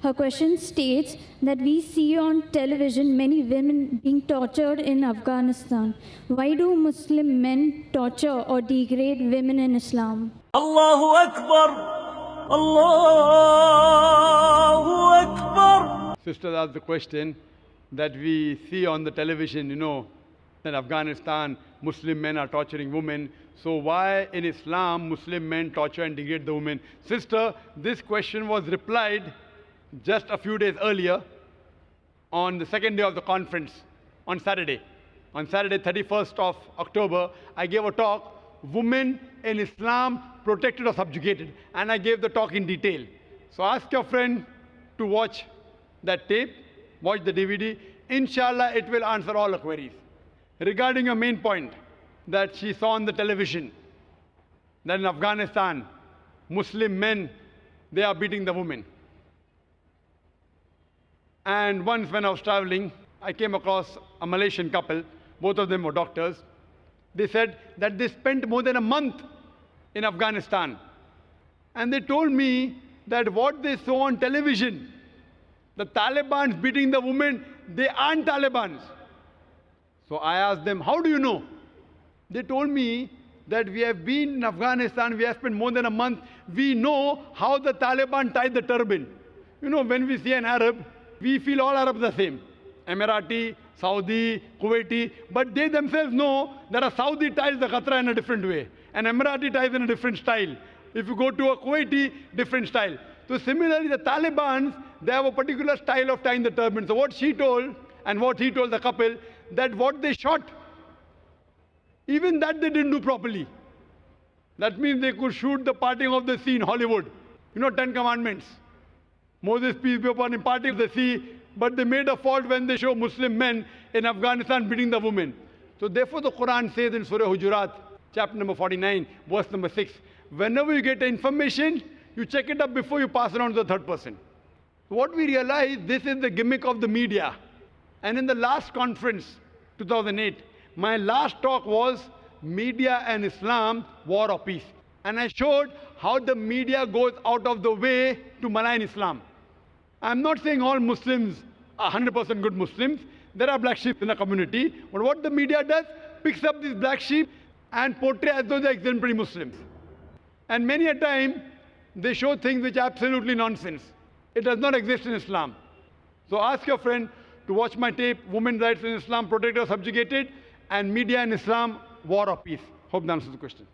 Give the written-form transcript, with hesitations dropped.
Her question states that we see on television many women being tortured in Afghanistan. Why do Muslim men torture or degrade women in Islam? Allahu Akbar! Allahu Akbar! Sister asked the question that we see on the television, that Afghanistan, Muslim men are torturing women. So why in Islam, Muslim men torture and degrade the women? Sister, this question was replied just a few days earlier on the second day of the conference, on Saturday. On Saturday, 31st of October, I gave a talk, Women in Islam Protected or Subjugated. And I gave the talk in detail. So ask your friend to watch that tape, watch the DVD. Inshallah, it will answer all the queries. Regarding your main point that she saw on the television, that in Afghanistan, Muslim men, they are beating the women. And once when I was traveling, I came across a Malaysian couple. Both of them were doctors. They said that they spent more than a month in Afghanistan. And they told me that what they saw on television, the Taliban beating the women, they aren't Talibans. So I asked them, how do you know? They told me that we have been in Afghanistan, we have spent more than a month. We know how the Taliban tie the turban. When we see an Arab, we feel all Arabs the same. Emirati, Saudi, Kuwaiti, but they themselves know that a Saudi ties the Qatra in a different way. An Emirati ties in a different style. If you go to a Kuwaiti, different style. So similarly, the Taliban, they have a particular style of tying the turban. So what she told and what he told the couple, that what they shot, even that they didn't do properly. That means they could shoot the parting of the sea in Hollywood. 10 Commandments. Moses, peace be upon him, parting the sea, but they made a fault when they show Muslim men in Afghanistan beating the women. So therefore the Quran says in Surah Hujurat, chapter number 49, verse number 6, whenever you get information, you check it up before you pass it on to the third person. What we realize, this is the gimmick of the media. And in the last conference, 2008, my last talk was Media and Islam, War or Peace. And I showed how the media goes out of the way to malign Islam. I'm not saying all Muslims are 100% good Muslims. There are black sheep in the community. But what the media does, picks up these black sheep and portray as though they're exemplary Muslims. And many a time, they show things which are absolutely nonsense. It does not exist in Islam. So ask your friend to watch my tape, Women's Rights in Islam Protected or Subjugated, and Media in Islam, War or Peace. Hope that answers the question.